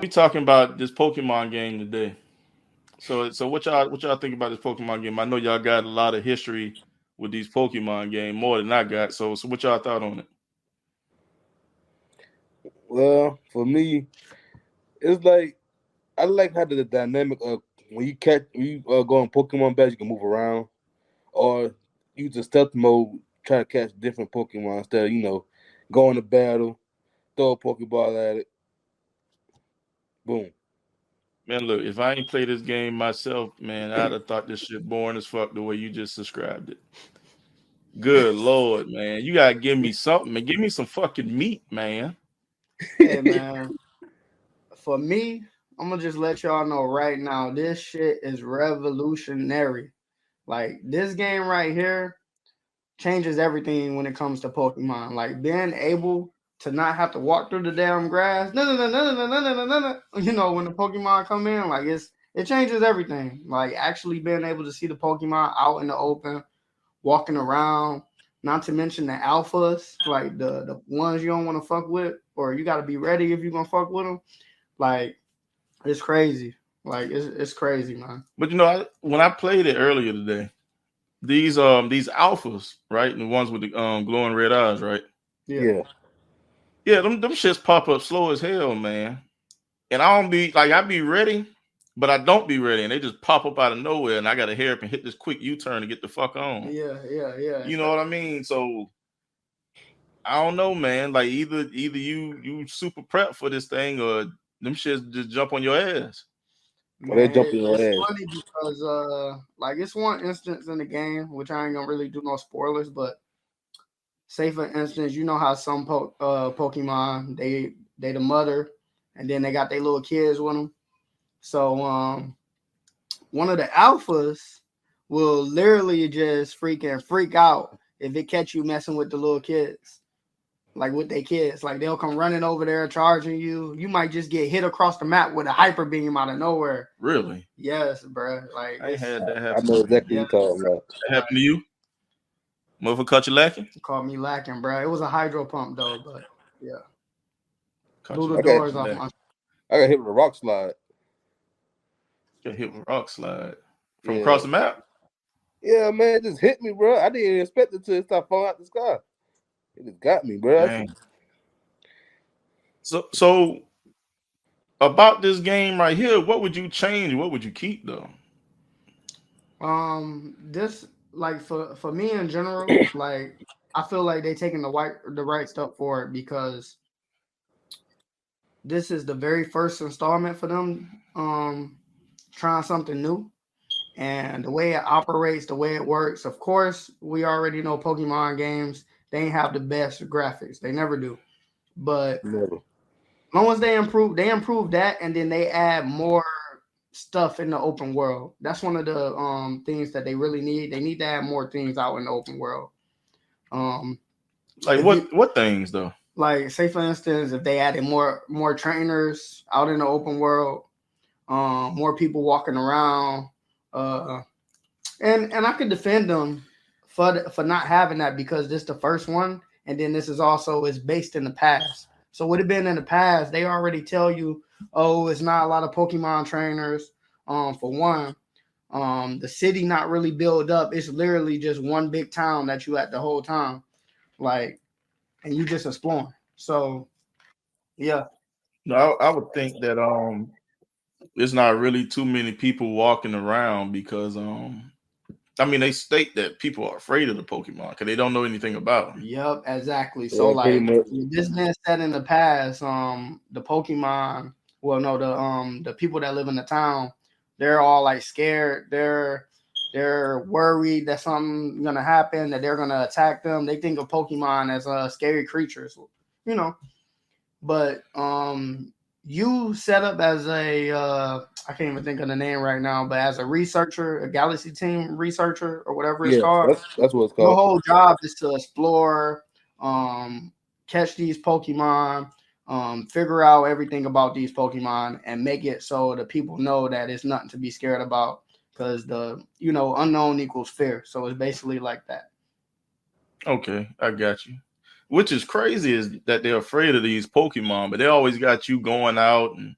We talking about this Pokemon game today. So what y'all think about this Pokemon game? I know y'all got a lot of history with these Pokemon game, more than I got. So what y'all thought on it? Well, for me, it's like I like how the dynamic of when you go on Pokemon battles, you can move around, or use the stealth mode, try to catch different Pokemon instead of going to battle, throw a Pokeball at it, boom. Man, look, if I ain't played this game myself, man, I'd have thought this shit boring as fuck the way you just described it. Good lord, man. You gotta give me something, man. Give me some fucking meat, man. Hey man, for me, I'm gonna just let y'all know right now, this shit is revolutionary. Like this game right here changes everything when it comes to Pokemon. Like being able to not have to walk through the damn grass. No, no, no, no, no, no, no, no, no, no. You know, when the Pokemon come in, like it changes everything. Like actually being able to see the Pokemon out in the open, walking around. Not to mention the alphas, like the ones you don't want to fuck with, or you got to be ready if you're gonna fuck with them. Like it's crazy. Like it's crazy, man. But when I played it earlier today, these alphas, right? And the ones with the glowing red eyes, right? Yeah. Yeah, Yeah, them shits pop up slow as hell, man. And I don't be like I be ready, but I don't be ready, and they just pop up out of nowhere, and I gotta hurry up and hit this quick U-turn to get the fuck on. Yeah. You know what I mean? So I don't know, man. Like either you super prep for this thing, or them shits just jump on your ass. or they Man, jump in your it's ass. funny because like it's one instance in the game, which I ain't gonna really do no spoilers, but say for instance, you know how some Pokemon they the mother, and then they got their little kids with them. So one of the alphas will literally just freaking freak out if it catch you messing with the little kids. Like with their kids, like they'll come running over there charging you. You might just get hit across the map with a hyper beam out of nowhere. Really? Yes, bro. Like I ain't it's had that I happen know to me. exactly yes, what you're talking about. That happened to like you? Motherfucker caught you lacking? caught me lacking, bro. It was a hydro pump though, but yeah, Caught blew you the I got doors motherfucking off lacking. my. I got hit with a rock slide. Got hit with a rock slide from across Yeah, the map. yeah, man, it just hit me, bro. I didn't even expect it to start falling out the sky. It just got me, bro. Dang. So about this game right here, what would you change? What would you keep though? This like for me in general, like I feel like they taking the right step forward because this is the very first installment for them. Trying something new. And the way it operates, the way it works. Of course, we already know Pokemon games, they ain't have the best graphics. They never do. But Never. as long as they improve that and then they add more stuff in the open world. That's one of the things that they really need. They need to add more things out in the open world. Um Like if you what things though? like say for instance, if they added more trainers out in the open world, more people walking around, uh and I could defend them for not having that because this the first one, and then this is also is based in the past. So would have been in the past, they already tell you, oh, it's not a lot of Pokemon trainers. For one, the city not really built up. It's literally just one big town that you at the whole time, like, and you just exploring. So yeah, No, I would think that there's not really too many people walking around because I mean they state that people are afraid of the Pokemon because they don't know anything about them. yep, exactly. So Yeah, pretty like much. this been said in the past, the Pokemon, well, no, the people that live in the town, they're all like scared. They're worried that something gonna happen, that they're gonna attack them. They think of Pokemon as scary creatures, you know. But you set up as a I can't even think of the name right now, but as a researcher, a Galaxy Team researcher or whatever it's Yeah, called, that's what it's your called. whole job is to explore, catch these Pokemon, figure out everything about these Pokemon, and make it so the people know that it's nothing to be scared about. Because the unknown equals fear, so it's basically like that. Okay, I got you. Which is crazy is that they're afraid of these Pokemon, but they always got you going out and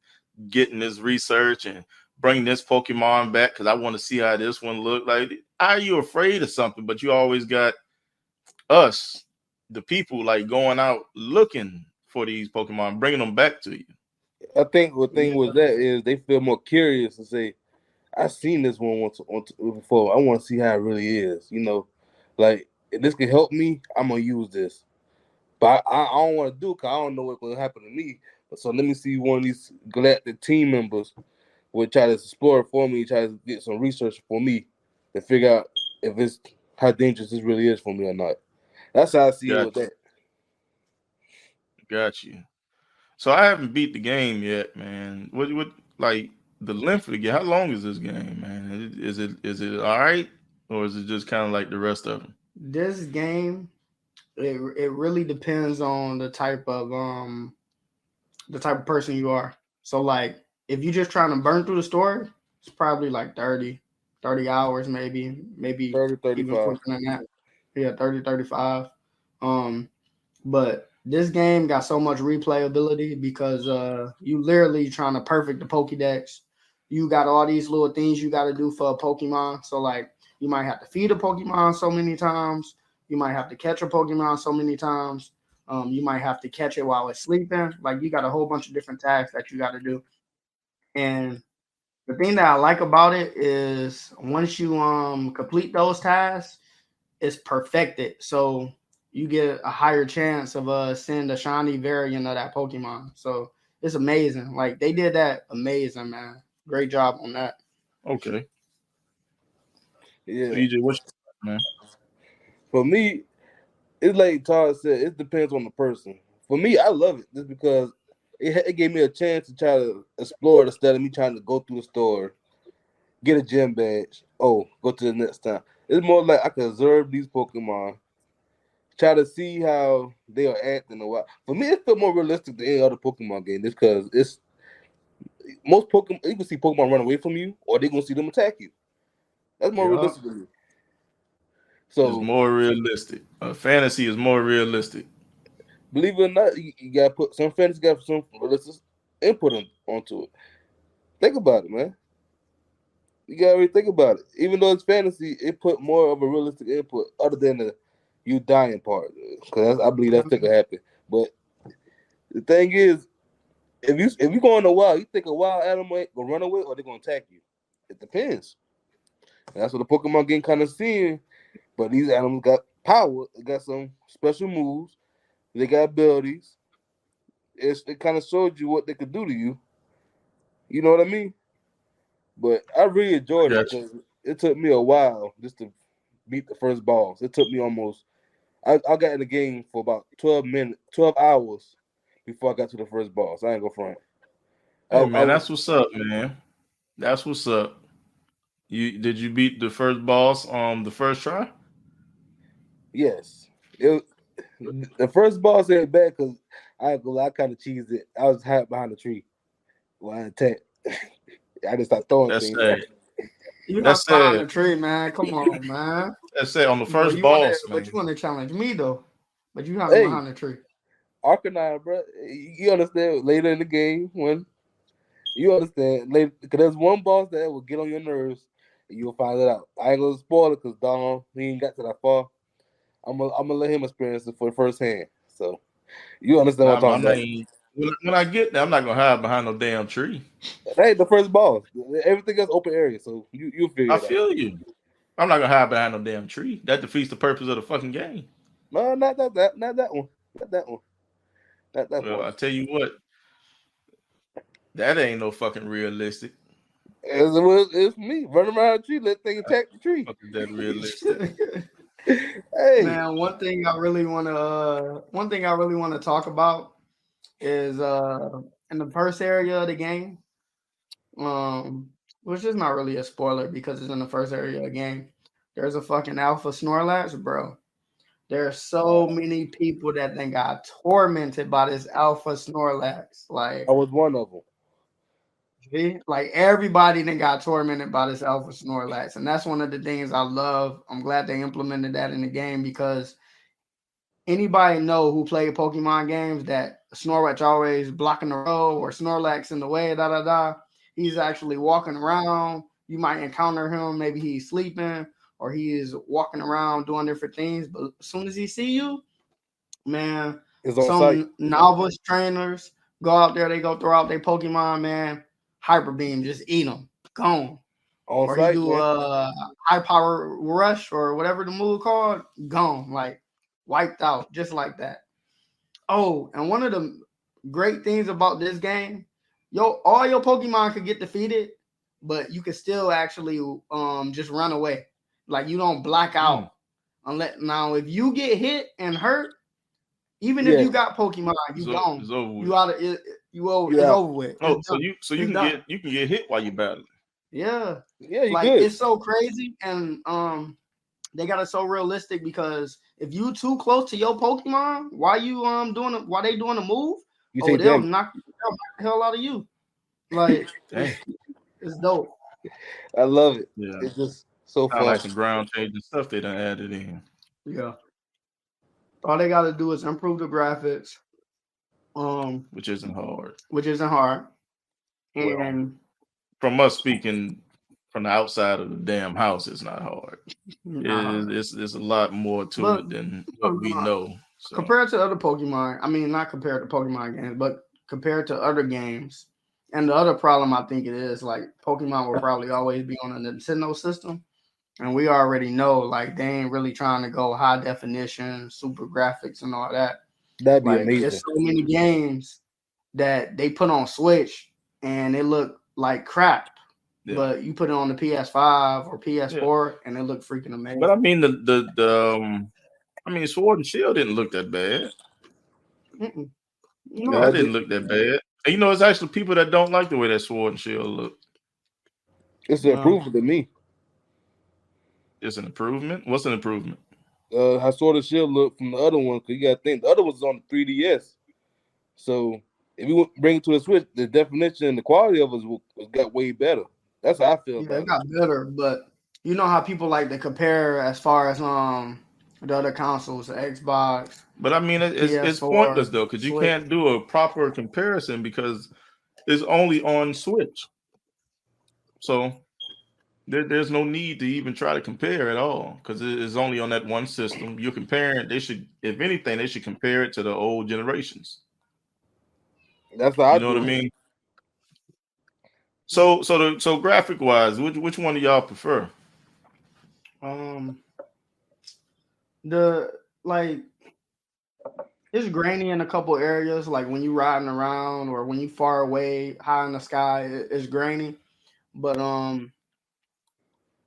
getting this research and bring this Pokemon back because I want to see how this one look like. Are you afraid of something? But you always got us, the people, like going out looking for these Pokemon, bringing them back to you. I think the thing Yeah. with that is they feel more curious and say, "I seen this one once before. I want to see how it really is." Like if this can help me, I'm gonna use this. But I don't want to do it because I don't know what's gonna happen to me. So let me see one of these galactic team members will try to explore it for me, try to get some research for me to figure out if it's how dangerous this really is for me or not. That's how I see it Got with that. got you. So I haven't beat the game yet, man. What like the length of the game? How long is this game, man? Is it all right, or is it just kind of like the rest of them? This game, it really depends on the type of person you are. So like if you're just trying to burn through the story, it's probably like 30 hours maybe 30, even 35. quicker than that. Yeah, 30, 35. But this game got so much replayability because you literally trying to perfect the Pokédex. You got all these little things you got to do for a Pokemon. So like you might have to feed a Pokemon so many times. You might have to catch a Pokemon so many times. You might have to catch it while it's sleeping. Like you got a whole bunch of different tasks that you got to do. And the thing that I like about it is once you complete those tasks, it's perfected. So you get a higher chance of seeing the shiny variant of that Pokemon. So it's amazing. Like they did that amazing, man. Great job on that. Okay. So Yeah. EJ, what's your man? For me, it's like Todd said, it depends on the person. For me, I love it just because it gave me a chance to try to explore it instead of me trying to go through the store, get a gym badge. Oh, go to the next time. It's more like I can observe these Pokemon, try to see how they are acting a while. For me, it feel more realistic than any other Pokemon game. Just because it's most Pokemon, you can see Pokemon run away from you, or they gonna see them attack you. That's more Yup. realistic to me. Is So more realistic. Fantasy is more realistic. believe it or not, you gotta put some fantasy, got some realistic input onto it. Think about it, man. You gotta really think about it. Even though it's fantasy, it put more of a realistic input other than the you dying part. Because I believe that's still gonna happen. But the thing is, if you go in the wild, you think a wild animal ain't gonna run away or they're gonna attack you. It depends. And that's what the Pokemon game kind of seeing. But these animals got power. They got some special moves. They got abilities. It kind of showed you what they could do to you. You know what I mean? But I really I enjoyed it got you. because it took me a while just to beat the first boss. It took me almost. I got in the game for about 12 hours before I got to the first boss. I ain't gonna front. Hey I man, was that's what's up, man. That's what's up. You beat the first boss the first try? yes. It the first boss ain't bad because I kind of cheesed it. I was hiding behind the tree when I attacked. I just started throwing That's things. sad. You got That's behind sad. the tree, man. Come on, man. That's sad on the But first you wanna boss, but you man. wanna challenge me though. But you got me Hey, behind the tree. Arcanine, bro. You understand later in the game when you understand later because there's one boss that will get on your nerves and you'll find it out. I ain't gonna spoil it because Don he ain't got to that far. I'm gonna let him experience it for the first hand. So you understand what I'm I'm talking not about. even, when I get there, I'm not gonna hide behind no damn tree. That ain't the first boss. Everything else open area, so you'll figure I it out. feel you. I'm not gonna hide behind no damn tree. That defeats the purpose of the fucking game. No, not that one. Not that one. Not that Well, part. I tell you what, that ain't no fucking realistic. It's me running around the tree, let thing attack the tree. Fuck is that realistic? Hey, Man, one thing I really want to talk about is in the first area of the game, um, which is not really a spoiler because it's in the first area of the game. There's a fucking alpha Snorlax, bro. There are so many people that then got tormented by this alpha Snorlax. I was one of them. See? Like everybody then got tormented by this alpha Snorlax. And that's one of the things I love. I'm glad they implemented that in the game because anybody know who played Pokemon games that Snorlax always blocking the road or Snorlax in the way, he's actually walking around. You might encounter him, maybe he's sleeping or he is walking around doing different things. But as soon as he see you, man, It's on site. some novice trainers go out there, they go throw out their Pokemon, man, Hyper Beam, just eat them, gone. On Or he site, do man. high power rush or whatever the move called, gone, like wiped out, just like that. Oh, and one of the great things about this game, all your Pokemon could get defeated, but you can still actually just run away. Like you don't black out. Unless now if you get hit and hurt, even if you got Pokemon, you gone. It's over with. You out of it. It's over with. Oh, It's so you can get hit while you battling. Yeah, you like good. It's so crazy, and they got it so realistic because if you too close to your Pokemon, while they doing a move, they'll knock the hell out of you. Like it's dope. I love it. Yeah, it's just so fun. Like some ground changing stuff they done added in. Yeah, all they got to do is improve the graphics, which isn't hard. And from us speaking from the outside of the damn house, it's not hard. It's a lot more to it than what we know. So. Compared to other Pokemon, I mean, not compared to Pokemon games, but compared to other games. And the other problem I think it is, like, Pokemon will probably always be on a Nintendo system. And we already know, like, they ain't really trying to go high definition, super graphics and all that. That'd be amazing. There's so many games that they put on Switch and they look like crap. Yeah. But you put it on the PS5 or PS4 and it looked freaking amazing. But I mean, Sword and Shield didn't look that bad. No, that didn't look that bad. And, it's actually people that don't like the way that Sword and Shield look. It's an improvement to me. It's an improvement? What's an improvement? How Sword and Shield look from the other one, because you got to think the other one's on the 3DS. So if you bring it to the Switch, the definition and the quality of it got way better. That's how I feel. Yeah, it got better, but you know how people like to compare as far as the other consoles, the Xbox. But I mean, it's pointless though, because you can't do a proper comparison because it's only on Switch. So there's no need to even try to compare at all because it's only on that one system. You're comparing. They should, if anything, they should compare it to the old generations. That's how I know what I mean. So graphic wise, which one do y'all prefer? It's grainy in a couple areas, like when you riding around or when you far away, high in the sky, it's grainy. But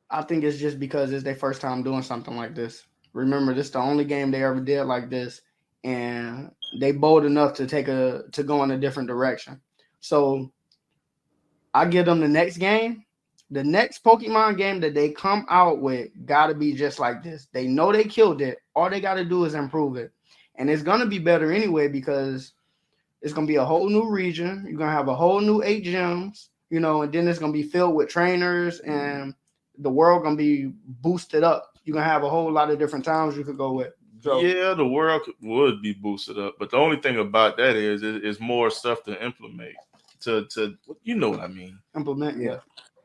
I think it's just because it's their first time doing something like this. Remember, this is the only game they ever did like this, and they bold enough to go in a different direction. So I give them the next game. The next Pokemon game that they come out with got to be just like this. They know they killed it. All they got to do is improve it. And it's going to be better anyway because it's going to be a whole new region. You're going to have a whole new 8 gyms, and then it's going to be filled with trainers and the world going to be boosted up. You're going to have a whole lot of different towns you could go with. So, yeah, the world would be boosted up. But the only thing about that is more stuff to implement. To you know what I mean? Implement, yeah.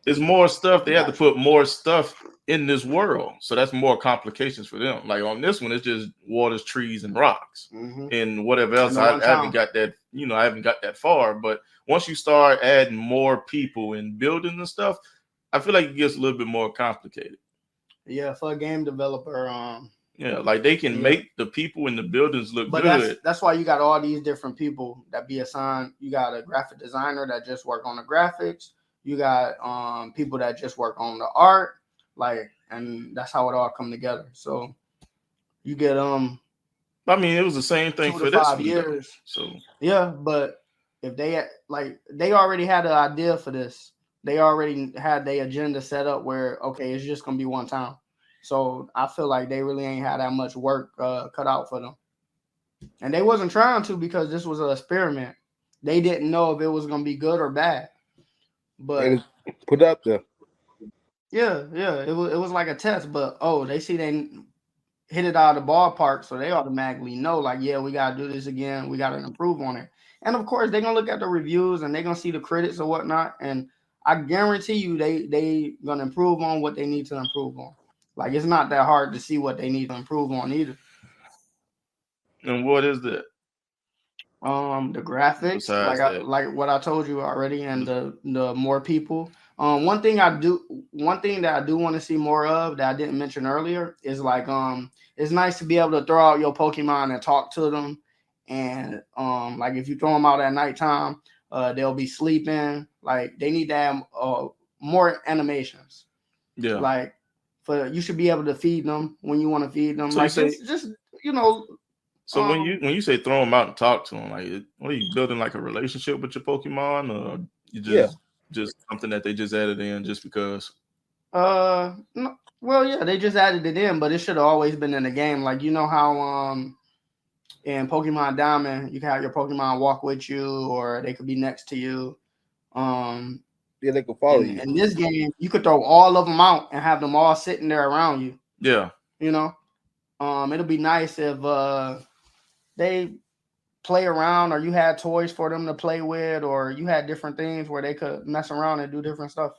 There's more stuff. They have to put more stuff in this world. So that's more complications for them. Like on this one, it's just waters, trees, and rocks. And whatever else. I haven't got that, I haven't got that far. But once you start adding more people and buildings and stuff, I feel like it gets a little bit more complicated. Yeah, for a game developer, yeah, like they can make the people in the buildings look good. That's why you got all these different people that be assigned. You got a graphic designer that just work on the graphics. You got people that just work on the art, and that's how it all come together. So you get I mean, it was the same thing for this 5 years. So yeah, but if they already had an idea for this, they already had their agenda set up where it's just gonna be one town. So I feel like they really ain't had that much work cut out for them, and they wasn't trying to because this was an experiment. They didn't know if it was gonna be good or bad. But put out there. Yeah, it was like a test. But they see hit it out of the ballpark, so they automatically know, like, yeah, we gotta do this again. We gotta improve on it. And of course, they're gonna look at the reviews and they're gonna see the critics or whatnot. And I guarantee you, they gonna improve on what they need to improve on. Like, it's not that hard to see what they need to improve on either. And what is that The graphics, besides that? like what I told you already, and the more people. One thing that I do want to see more of that I didn't mention earlier is like it's nice to be able to throw out your Pokemon and talk to them, and like if you throw them out at nighttime, they'll be sleeping. Like they need to have more animations. Yeah. Like you should be able to feed them when you want to feed them. So like you say, just you know. so when you say throw them out and talk to them, like what are you building like a relationship with your Pokemon, or you just something that they just added in just because? No, well, yeah, they just added it in, but it should have always been in the game. Like you know how in Pokemon Diamond you can have your Pokemon walk with you, or they could be next to you. Yeah, they can follow you. In this game, you could throw all of them out and have them all sitting there around you. Yeah. You know, it'll be nice if they play around, or you had toys for them to play with, or you had different things where they could mess around and do different stuff.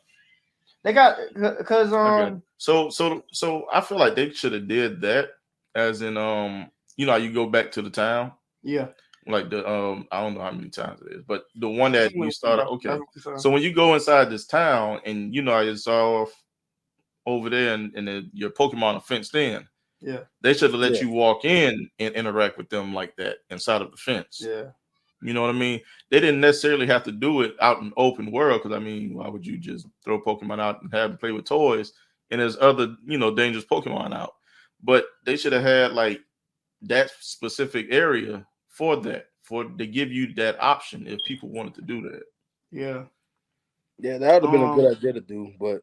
They got because Okay. So I feel like they should have did that, as in you know how you go back to the town. Yeah. Like the I don't know how many times it is, but the one that you started. Okay. So So when you go inside this town and you know it's all over there and your Pokemon are fenced in, yeah, they should have let you walk in and interact with them like that inside of the fence. yeah, You know what I mean? They didn't necessarily have to do it out in open world, because I mean, why would you just throw Pokemon out and have them play with toys? And there's other, dangerous Pokemon out. But they should have had like that specific area for that, for to give you that option if people wanted to do that. yeah. Yeah, that would have been a good idea to do, but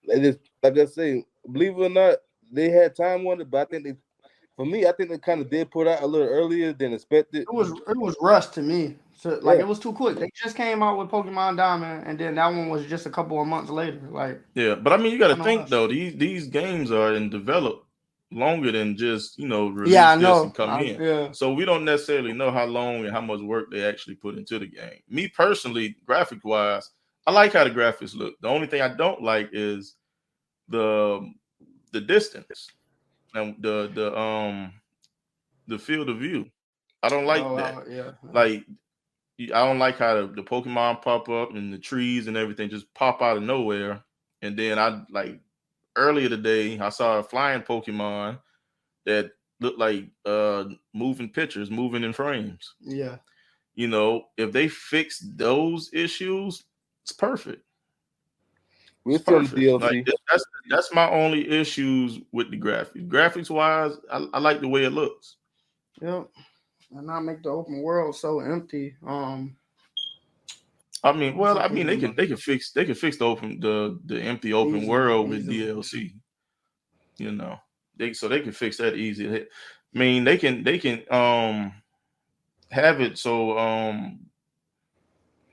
they just, like I say, believe it or not, they had time on it, but I think they kind of did put out a little earlier than expected. It was rushed to me. So like it was too quick. They just came out with Pokemon Diamond, and then that one was just a couple of months later. Like Yeah, but I mean, you got to think though, these games are in develop longer than just release this and come in. Yeah. So we don't necessarily know how long and how much work they actually put into the game. Me personally, graphic wise, I like how the graphics look. The only thing I don't like is the distance and the field of view. I don't like that. Yeah. Like I don't like how the Pokemon pop up and the trees and everything just pop out of nowhere. And then I like earlier today I saw a flying Pokemon that looked like moving pictures, moving in frames. Yeah. If they fix those issues, it's perfect. We're still in the DLC. Like, that's my only issues with the graphics. Graphics wise, I like the way it looks. Yep. And not make the open world so empty. I mean, they can fix the empty open world with DLC. They can fix that easy. I mean, they can have it so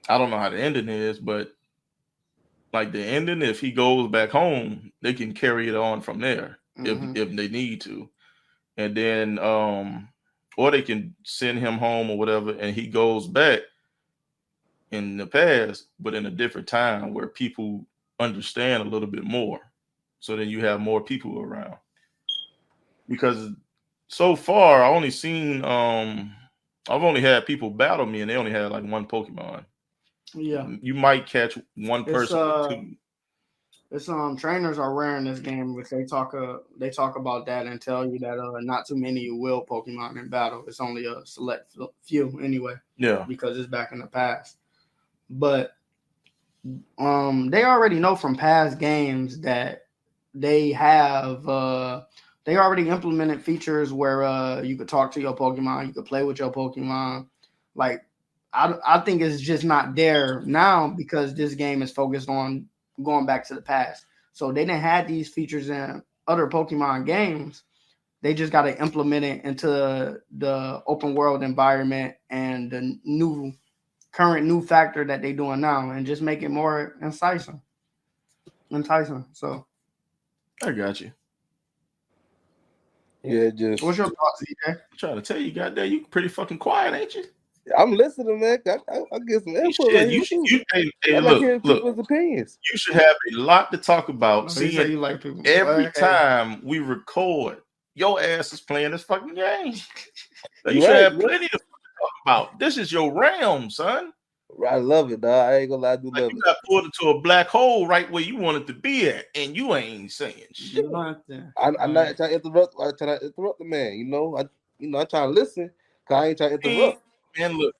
I don't know how the ending is, but like the ending, if he goes back home, they can carry it on from there if they need to, and then or they can send him home or whatever, and he goes back in the past, but in a different time where people understand a little bit more. So then you have more people around. Because so far I've only had people battle me and they only had like one Pokemon. Yeah. You might catch one person or two. It's trainers are rare in this game, which they talk about that and tell you that not too many will Pokemon in battle. It's only a select few anyway. Yeah. Because it's back in the past. But they already know from past games that they have they already implemented features where you could talk to your Pokemon, you could play with your Pokemon. Like I think it's just not there now because this game is focused on going back to the past. So they didn't have these features in other Pokemon games. They just got to implement it into the open world environment and the current new factor that they're doing now and just make it more enticing. So I got you. Yeah, just What's your thoughts, EJ? I'm trying to tell you, goddamn, you pretty fucking quiet, ain't you? I'm listening, man. I get some input right Shit, here too. hey, I like look, hearing people's opinions. you should have a lot to talk about. No, you say Seeing you like people. every Hey, time we record, your ass is playing this fucking game. You You should right, have plenty to talk about. This is your realm, son. I love it, dog. I ain't gonna lie, I do Like love you it. got pulled into a black hole right where you wanted to be at, and you ain't saying shit. you like that. I'm not trying to interrupt. I try to interrupt the man. I try to listen. Cause I ain't trying to interrupt. Man, look,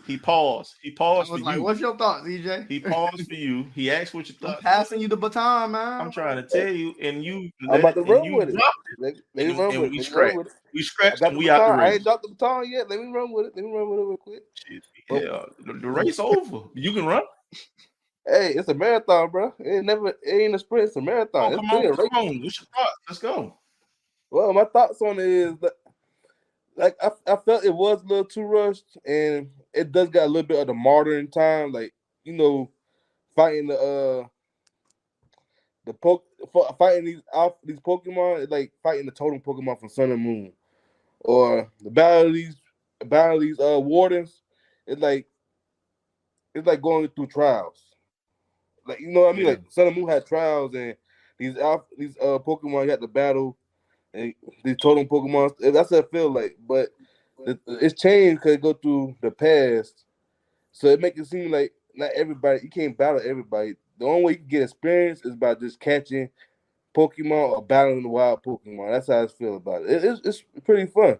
he paused. He I paused for was like, you. what's your thoughts, EJ? He paused for you. He asked what you I'm thought. passing you the baton, man. I'm trying to tell you, and you I'm about to run you with it. dropped Let it, me run with it. we Let me run scratched. with it. We I scratched got and the we out the baton. I race. ain't dropped the baton yet. Let me run with it. Let me run with it real quick. Shit, But- yeah, the race over. You can run. Hey, it's a marathon, bro. It ain't a sprint. It's a marathon. Oh, It's plenty of race. come on. What's your thoughts? Let's go. Well, my thoughts on it is that, like, I felt it was a little too rushed, and it does got a little bit of the modern time, like fighting fighting these Pokemon, it's like fighting the totem Pokemon from Sun and Moon, or the battle of these wardens. It's like going through trials. Like, you know what I mean? Yeah. Like Sun and Moon had trials, and these Pokemon you had to battle, and these totem Pokemon. That's what I feel like. But it's changed because it go through the past, so it make it seem like not everybody. You can't battle everybody. The only way you can get experience is by just catching Pokemon or battling the wild Pokemon. That's how I feel about it. It's pretty fun.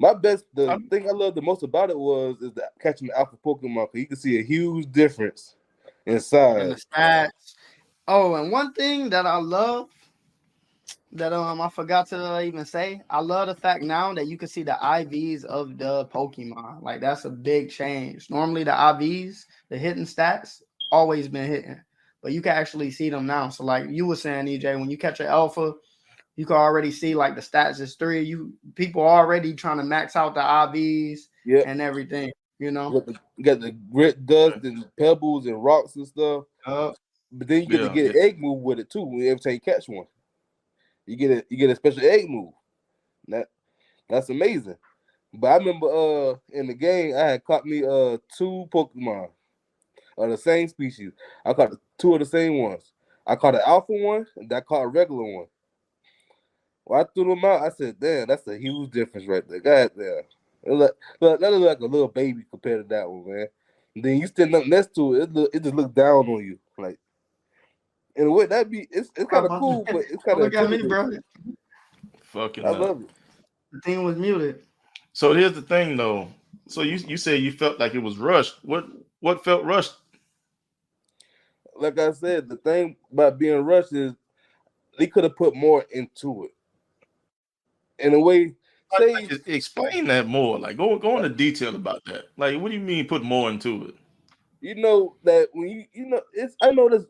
The thing I loved the most about it is the catching the alpha Pokemon, because you can see a huge difference in size. And the stats. Oh, and one thing that I love that I forgot to even say, I love the fact now that you can see the IVs of the Pokemon. Like, that's a big change. Normally the IVs, the hitting stats, always been hitting, but you can actually see them now. So like you were saying, EJ, when you catch an alpha, you can already see like the stats is 3. People already trying to max out the IVs and everything. You know, you got the grit, dust, and pebbles and rocks and stuff. But then you get to get an egg move with it too. Every time you catch one, you get a special egg move. That's amazing. But I remember in the game I had caught me 2 Pokemon of the same species. I caught 2 of the same ones. I caught an alpha one, and I caught a regular one. When I threw them out, I said, "Damn, that's a huge difference right there." God damn, that look like a little baby compared to that one, man. And then you stand up next to it, it just looks down on you, like. In a way, it's kind of cool, but it's kind of look at me, bro. I love it. The thing was muted. So here's the thing, though. So you say you felt like it was rushed. What felt rushed? Like I said, the thing about being rushed is they could have put more into it. In a way, explain that more. Like go into detail about that. Like, what do you mean put more into it? You know that when I know this.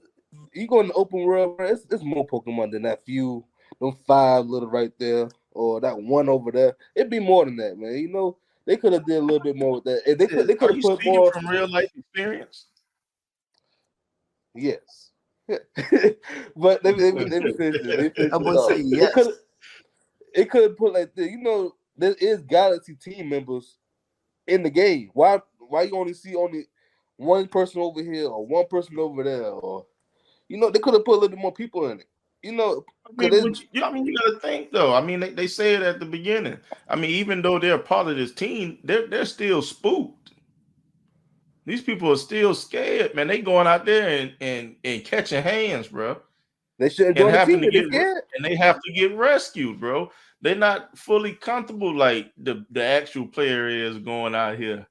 You go in the open world, bro, it's more Pokemon than that few, them 5 little right there, or that one over there. It'd be more than that, man. You know, they could have did a little bit more with that. If they could have put more from real life experience. Yes, but let me finish this. I would say yes. It could have put like this. You know, there is Galaxy team members in the game. Why you only see one person over here or one person over there, or they could have put a little bit more people in it. You know, you got to think though. I mean, they say it at the beginning. I mean, even though they're part of this team, they're still spooked. These people are still scared, man. They going out there and catching hands, bro. They shouldn't join the team. And they have to get rescued, bro. They're not fully comfortable like the actual player is going out here.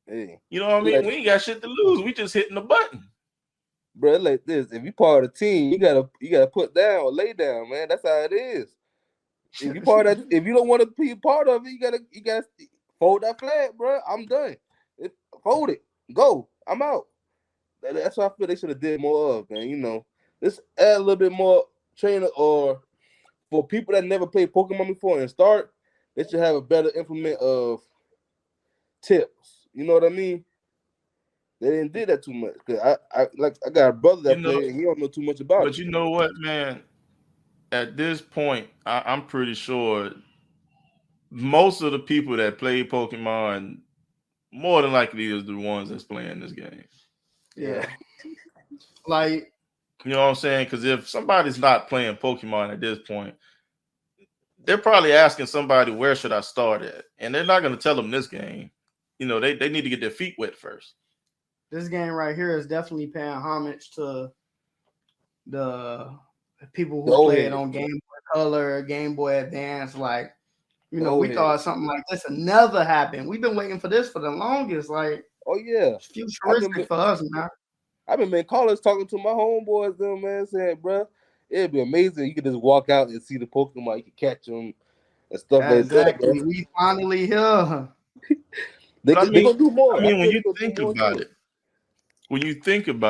Hey, you know what I mean? We ain't got shit to lose. We just hitting the button. Bro, like this. If you part of the team, you gotta put down or lay down, man. That's how it is. If you if you don't want to be part of it, you gotta fold that flag, bro. I'm done. Fold it. Go. I'm out. That's what I feel they should have did more of, man. You know, just add a little bit more trainer, or for people that never played Pokemon before and start, they should have a better implement of tips. You know what I mean? They didn't do that too much. Cause I got a brother that played, and he don't know too much about it. But you know what, man? at this point, I'm pretty sure most of the people that play Pokemon more than likely is the ones that's playing this game. Yeah. Yeah. Like, You know what I'm saying? Because if somebody's not playing Pokemon at this point, they're probably asking somebody, where should I start at? And they're not going to tell them this game. You know, they need to get their feet wet first. this game right here is definitely paying homage to the people The who old play it heads. on Game Boy Color, Game Boy Advance. Like, The we old heads. thought something like this would never happen. We've been waiting for this for the longest. Like, Oh yeah. it's futuristic for us, man. I've been in college talking to my homeboys, them man, saying, bro, it'd be amazing. You could just walk out and see the Pokemon, you could catch them and stuff like that, bro. Exactly. We finally here. They But they gonna do more. I mean, I when feel you they gonna think do more about too.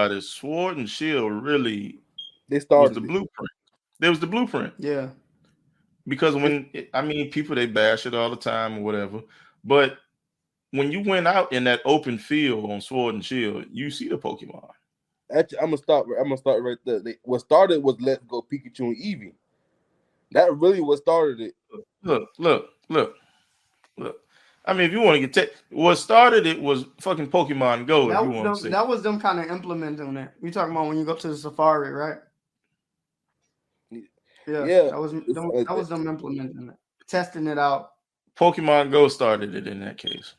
it, Sword and Shield really They was started the it. blueprint. There was the blueprint. Yeah. Because people they bash it all the time or whatever, but when you went out in that open field on Sword and Shield, you see the Pokemon. Actually, I'm gonna start right there. What started was Let's Go Pikachu and Eevee. That really what started it. Look. I mean, if you want to what started it was fucking Pokemon Go. If you want to say That was them kind of implementing it. You talking about when you go to the safari, right? Yeah, that was it's like that was them implementing it, testing it out. Pokemon Go started it in that case.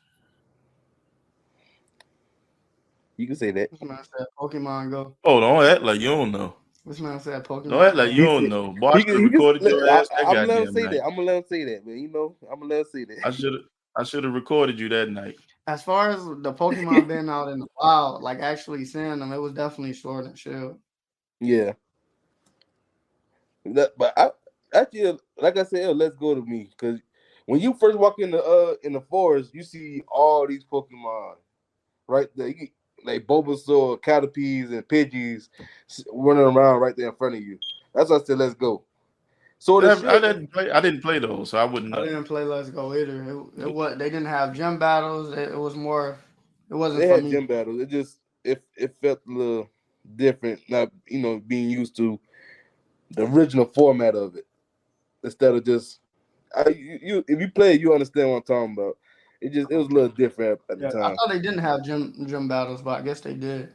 you can say that. This man said Pokemon Go. Oh, don't act like you don't know. This man said Pokemon Don't act like Go. you don't know. Boy, I should have He can, recorded your ass that I'm gonna let him goddamn say night. that. I'm gonna let him say that, man. I'm gonna let him say that. I should have recorded you that night. As far as the Pokemon being out in the wild, like actually seeing them, it was definitely Sword and Shield. Yeah. But actually, like I said, let's go to me because when you first walk in the forest, you see all these Pokemon right there. Like Bulbasaur, Caterpies, and Pidgeys running around right there in front of you. That's why I said let's go. So the shit. I didn't play those, so I wouldn't know. I didn't play Let's Go either. It was they didn't have gym battles. It was more. It wasn't They for had me. gym battles. It felt a little different, not being used to the original format of it instead of just if you play it, you understand what I'm talking about. It was a little different at the Yeah, I time. thought they didn't have gym battles, but I guess they did.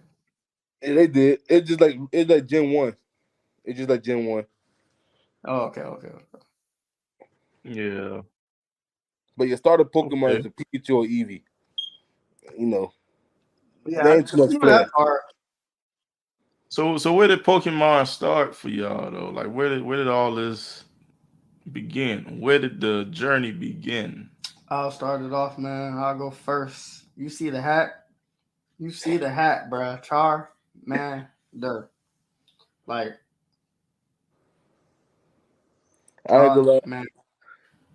And they did. It's like Gen 1. It's just like Gen 1. Oh, okay. Yeah. But your starter Pokemon Okay. is a Pikachu or Eevee. Yeah, There I ain't too much knew playing. that part. So where did Pokemon start for y'all though? Like where did all this begin? Where did the journey begin? I'll start it off, man. I'll go first. You see the hat? You see the hat, bruh. Char, man, like, I ain't gonna lie. man.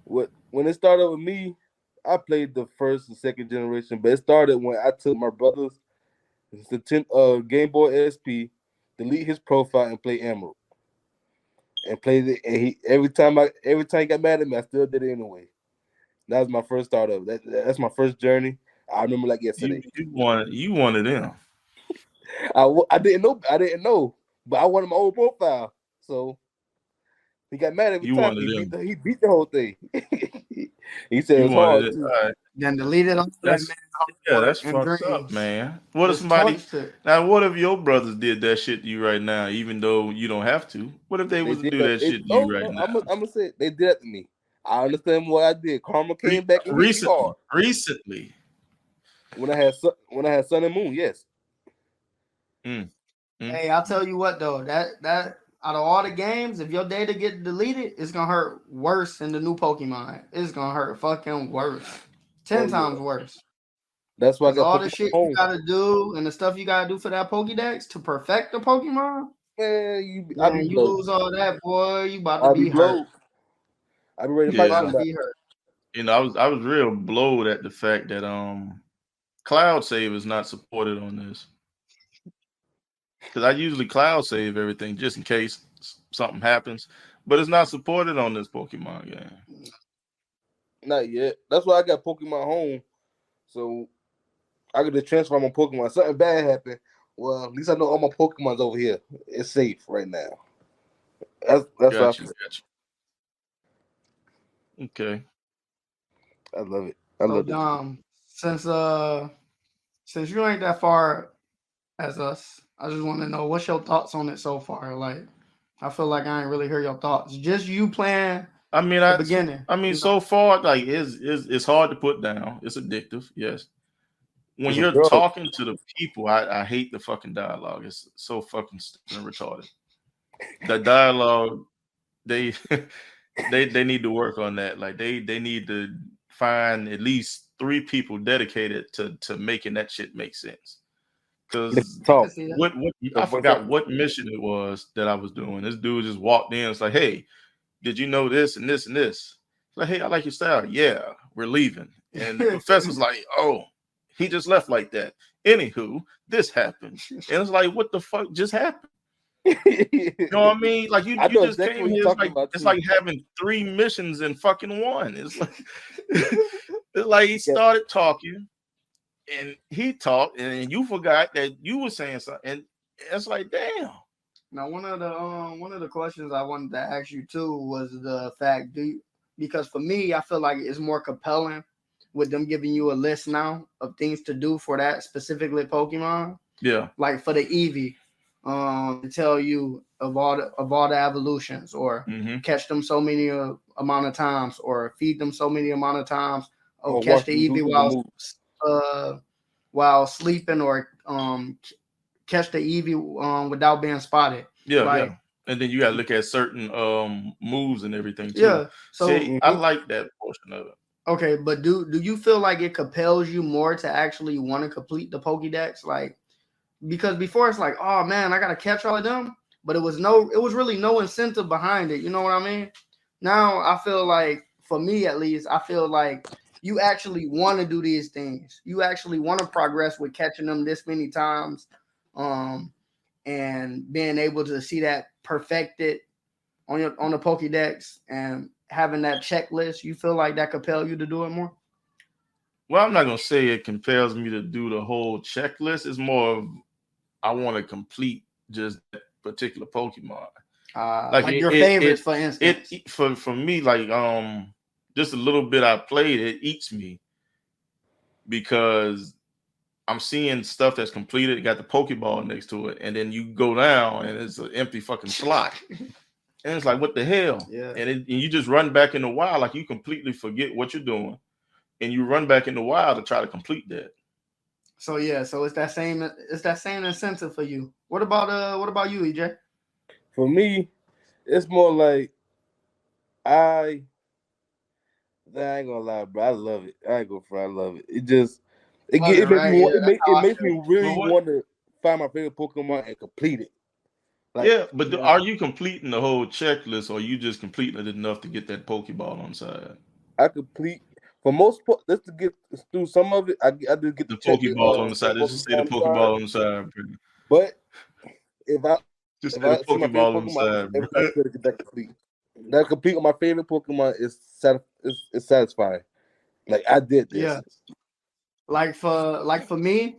When it started with me, I played the first and second generation, but it started when I took my brother's Game Boy SP, delete his profile, and play Emerald. And played it, and every time he got mad at me, I still did it anyway. That was my first start of it. That's my first journey. I remember like yesterday. You wanted them. I didn't know, but I wanted my old profile, so he got mad every You time. wanted them. He beat the whole thing. He said it You was wanted hard it. too. All right. Then deleted all that That's man that's and fucked up, dreams. man. What if Just somebody touched it. now? What if your brothers did that shit to you right now, even though you don't have to? What if they They was to did do that. that shit to you right I'm now? gonna say it. They did that to me. I understand what I did. Karma came back and hit me hard Recently. when I had Sun and Moon. Yes. Hey, I'll tell you what though, that out of all the games, if your data get deleted, it's gonna hurt worse than the new Pokemon. It's gonna hurt fucking worse. 10 times worse. That's why I Because got all the Pokemon shit you home. gotta do and the stuff you gotta do for that Pokédex to perfect the Pokemon, Man, I be man, you blowed. lose all that, boy, you about to I be be hurt. blowed. I be ready to You fight about to Yeah. somebody. be hurt. I was real blowed at the fact that cloud save is not supported on this. Because I usually cloud save everything just in case something happens, but it's not supported on this Pokemon game. Not yet. That's why I got Pokemon home. So I could just transfer my Pokemon. Something bad happened. Well, at least I know all my Pokemon's over here. It's safe right now. That's what I Got you. feel. Got you. Okay. I love it. I So love this game. Dom, since you ain't that far as us, I just want to know what's your thoughts on it so far. Like, I feel like I ain't really hear your thoughts. Just you playing I mean, the beginning. You know? so far, like, it's hard to put down. It's addictive, yes. When It's a you're drug. talking to the people, I hate the fucking dialogue. It's so fucking stupid and retarded. The dialogue, they they need to work on that. Like they need to find at least 3 people dedicated to making that shit make sense. Because I can Talk. see that. what The I voice forgot acting. what mission it was that I was doing. This dude just walked in. It's like, hey, did you know this and this and this? It's like, hey, I like your style. Yeah, we're leaving. And the professor's like, oh, he just left like that. Anywho, this happened. And it's like, what the fuck just happened? You know what I mean? Like I you know just exactly came what you're here. talking about It's too. like having 3 missions in fucking one. It's like it's like he Yeah. started talking and he talked and you forgot that you were saying something. And it's like, damn. Now, one of the questions I wanted to ask you too was the fact because for me, I feel like it's more compelling with them giving you a list now of things to do for that specifically Pokemon. Yeah. Like for the Eevee, to tell you of all the evolutions, or Mm-hmm. catch them so many amount of times, or feed them so many amount of times, or Or catch watch the them do Eevee the move. uh while sleeping, or catch the Eevee without being spotted. Yeah, Like, yeah. And then you gotta look at certain moves and everything too. yeah. So See, I Mm-hmm. like that portion of it. okay, but do you feel like it compels you more to actually want to complete the Pokédex? Like, because before it's like, oh man, I gotta catch all of them, but it was really no incentive behind it. You know what I mean? Now I feel like, for me at least, I feel like you actually want to do these things. You actually want to progress with catching them this many times, um, and being able to see that perfected on the Pokédex and having that checklist. You feel like that compel you to do it more? Well, I'm not gonna say it compels me to do the whole checklist. It's more of I want to complete just that particular Pokemon. Like Like your favorites, for instance. for me, like just a little bit I played, it eats me because I'm seeing stuff that's completed, got the Pokeball next to it, and then you go down and it's an empty fucking slot. And it's like, what the hell? Yeah. And you just run back in the wild, like you completely forget what you're doing, and you run back in the wild to try to complete that. So yeah, so it's that same incentive for you. What about you, EJ? For me, it's more like I I ain't gonna lie, bro. I love it. I ain't gonna front. I love it. It just Love it, it makes me right? Yeah, that's it how I makes feel. me really But what? want to find my favorite Pokemon and complete it. Like Yeah, but Yeah. are you completing the whole checklist, or are you just completing it enough to get that Pokeball on side? I complete for most just to get through some of it. I just get The to check the Pokeball on the side. Let's just say Pokemon the on the side. Pokeball on the side, bro. But if I Just if say the I see my favorite Pokeball on the Pokemon, I side, every time bro. I to get that complete. That complete with my favorite Pokemon is satisfying. Like I did this. Yeah. Like for me,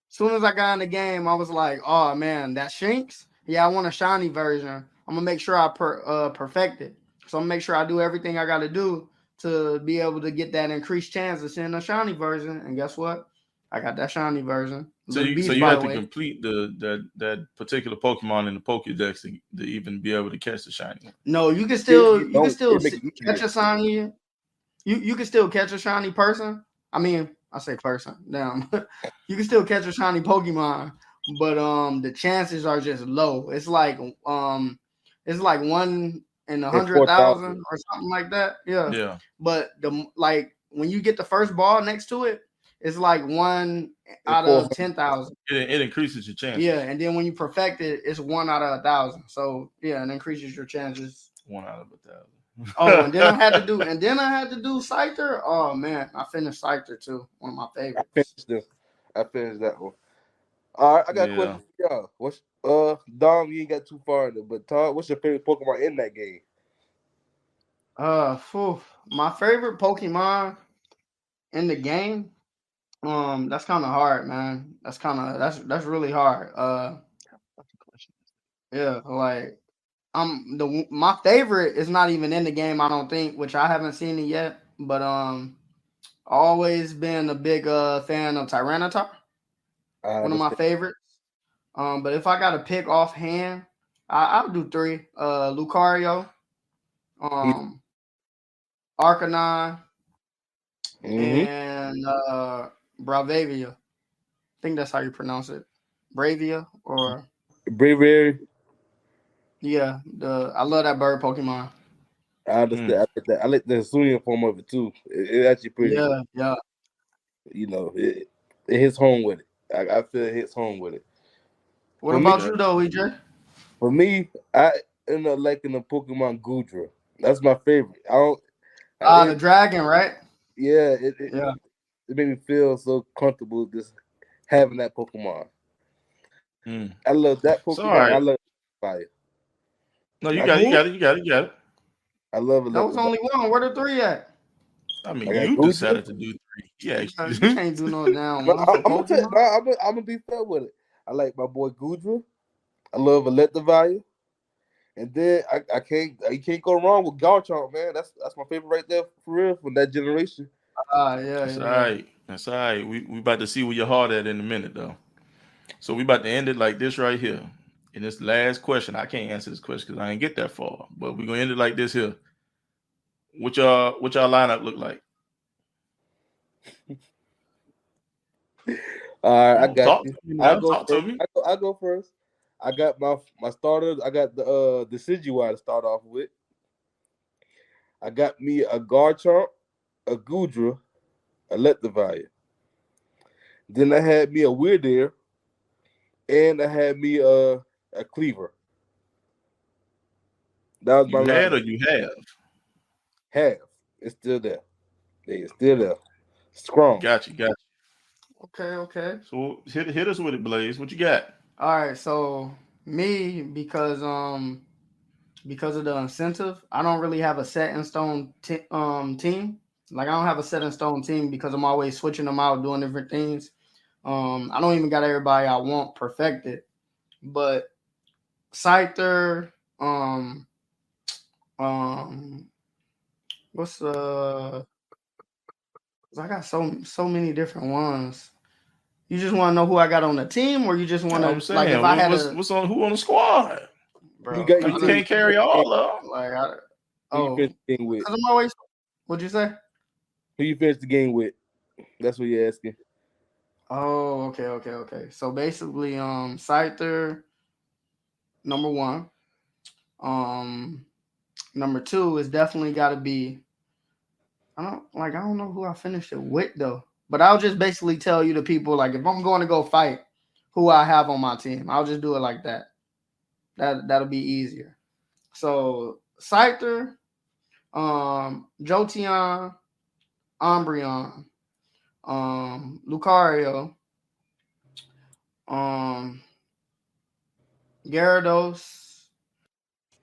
soon as I got in the game, I was like, oh man, that Shinx. Yeah, I want a shiny version. I'm gonna make sure I perfect it. So I'm gonna make sure I do everything I gotta do to be able to get that increased chance of seeing a shiny version. And guess what? I got that shiny version. So Little beast, you by have the to way. complete that particular Pokemon in the Pokédex to even be able to catch the shiny one. No, If you you can don't, still it make it catch easier. a shiny. You can still catch a shiny person. I mean, I say person. Damn. You can still catch a shiny Pokemon, but the chances are just low. It's like 1 in 100,000 In 4,000. or something like that. Yeah. Yeah, But when you get the first ball next to it, it's like one In out of 400. 10,000. it increases your Yeah, chances. and then when you perfect it, it's 1 out of 1,000. So yeah, it increases your chances. 1 out of 1,000. Oh, and then I had to do Scyther. Oh man, I finished Scyther too. One of my I favorites. finished them. I finished that one. All right, I got a Yeah. question for y'all. What's Dom? You ain't got too far in it, but Todd, what's your favorite Pokemon in that game? My favorite Pokemon in the game. That's kind of hard, man. That's really hard. Yeah, like My favorite is not even in the game, I don't think, which I haven't seen it yet. But always been a big fan of Tyranitar, I one of my understand. favorites. But if I gotta pick offhand, I'll do three. Lucario, He, um, Arcanine, mm-hmm. and Bravavia. I think that's how you pronounce it. Bravia or Bravery. yeah, I love that bird Pokemon. I Mm. understand. I like the Hisuian form of it too. It actually pretty. Yeah, yeah. It hits home with it. I feel it hits home with it. What For me, about you Gotcha. though, EJ? I end up liking the Pokemon Gudra. That's my favorite. I don't. It, The dragon, right? yeah, it Yeah. made me feel so comfortable just having that Pokemon. Mm. I love that So all Pokemon. I right. love Fire. No, you I got it. You Who? got it. You got it. You got it. I love That was Electabuzz. only one. Where the three at? I I mean, got you Gudra. decided to do three. Yeah. You can't do no down one for I'm gonna tell. Pokemon. I'm gonna be fair with it. I like my boy Gudra. I love Electabuzz. And then I can't you can't go wrong with Garchomp, man. That's my favorite right there for real from that generation. Yeah, That's all yeah. right. That's all right. We about to see where your heart at in a minute though. So we about to end it like this right here. In this last question, I can't answer this question because I ain't get that far. But we're gonna end it like this here. What y'all lineup look like? All Come right, I on, got talk you. to me I now. go Talk to first. me. I go first. I got my starters. I got the Decidueye to start off with. I got me a Garchomp, a Gudra, a Electivire. Then I had me a Weirdair, and I had me a Cleaver. That was my You had or lineup. you have? Half. It's still there. It's still there. Strong. Got you. Got you. Okay, okay. So hit us with it, Blaze. What you got? All right, so me because of the incentive, I don't really have a set in stone team. Like I don't have a set in stone team because I'm always switching them out, doing different things. I don't even got everybody I want perfected, but Scyther, um, what's I got so many different ones. You just want to know who I got on the team, or you just want I'm to like if saying, I had what's a what's on who on the squad? You bro? got Cause you you tell me can't carry all of them. Like who you oh, finished the game with. because I'm always. What'd you say? Who you finished the game with. That's what you're asking. Oh, okay. So basically, Scyther number one. Um, number two is definitely got to be. I don't know who I finished it with though. But I'll just basically tell you the people like if I'm going to go fight, who I have on my team. I'll just do it like that. That'll be easier. So Scyther, Jolteon, Umbreon, Lucario, um, Gyarados,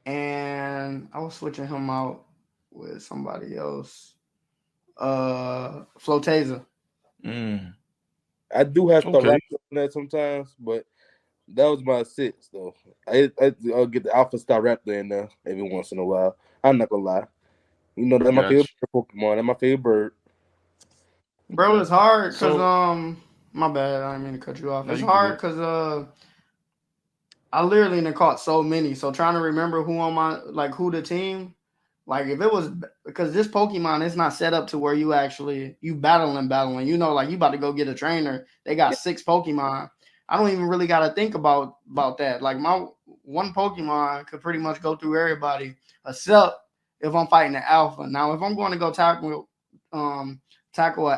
and I was switching him out with somebody else. Floteza. Mm, I do have okay, Staraptor on that sometimes, but that was my six though. I'll get the Alpha Staraptor in there every once in a while. I'm not gonna lie. You know that's my got favorite Pokemon. That's my favorite bird. you. Bro, Got it's you. hard because So my bad. I didn't mean to cut you off. no, It's you hard good. because I literally done caught so many. So trying to remember who on my like who the team. Like if it was because this Pokemon is not set up to where you battling. You know, like you about to go get a trainer. They got Yeah, 6 Pokemon. I don't even really got to think about that. Like my one Pokemon could pretty much go through everybody except if I'm fighting an Alpha. Now if I'm going to go tackle an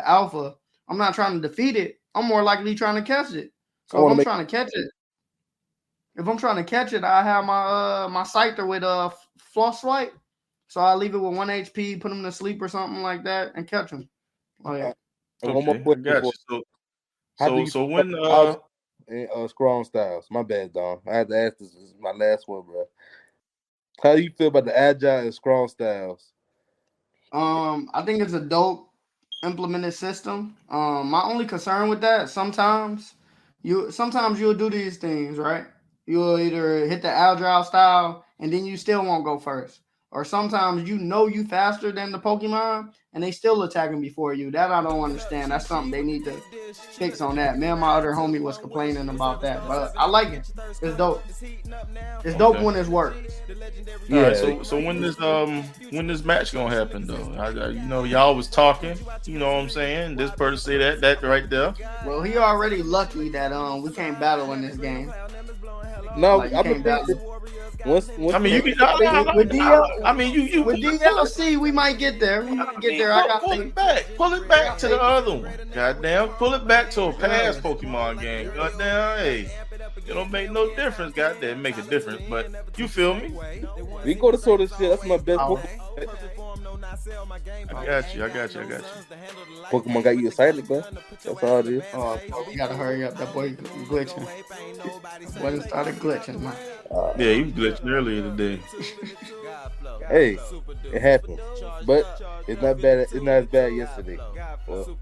Alpha, I'm not trying to defeat it. I'm more likely trying to catch it. I So want to make. if I'm trying to catch it, I have my Scyther with floss swipe. So I leave it with 1 HP, put him to sleep or something like that, and catch him. Uh, Like one more Okay, I question got for you. So how do so you so feel about when Alpha and Scrum Styles? My bad, Dom. I had to ask this. This is my last one, bro. How do you feel about the Agile and Scrum Styles? I think it's a dope implemented system. My only concern with that sometimes you'll do these things, right? You'll either hit the agile style and then you still won't go first. Or sometimes you know you faster than the Pokemon, and they still attacking before you. That I don't understand. That's something they need to fix on that. Me and my other homie was complaining about that, but I like it. It's dope. It's dope when it works. All right, so when this match gonna happen though? You know, y'all was talking. You know what I'm saying? This person say that right there. Well, he already lucky that we can't battle in this game. No, Like, you I'm can't battle. once I mean, you can. With I mean, you with DLC, we might get there. We might get there. I got pull it back. Pull it back to the other one. Goddamn, pull it back to a past Pokemon game. Goddamn, hey, it don't make no difference. Goddamn, make a difference. But you feel me? we go to Sword and Shield. That's my best Pokemon. I got you. Pokemon got you excited, bro. That's all it is. Oh, you gotta hurry up. That boy glitching. Boy started glitching, man. Yeah, he was glitching earlier today. Hey, it happens, but it's not bad. It's not as bad yesterday. Well,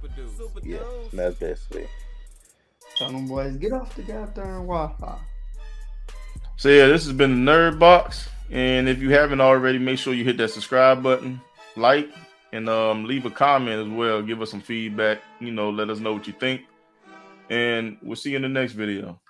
yeah, not as bad yesterday. Tell them boys, get off the goddamn Wi-Fi. So yeah, this has been the Nerd Box, and if you haven't already, make sure you hit that subscribe button, like, and leave a comment as well. Give us some feedback. You know, let us know what you think, and we'll see you in the next video.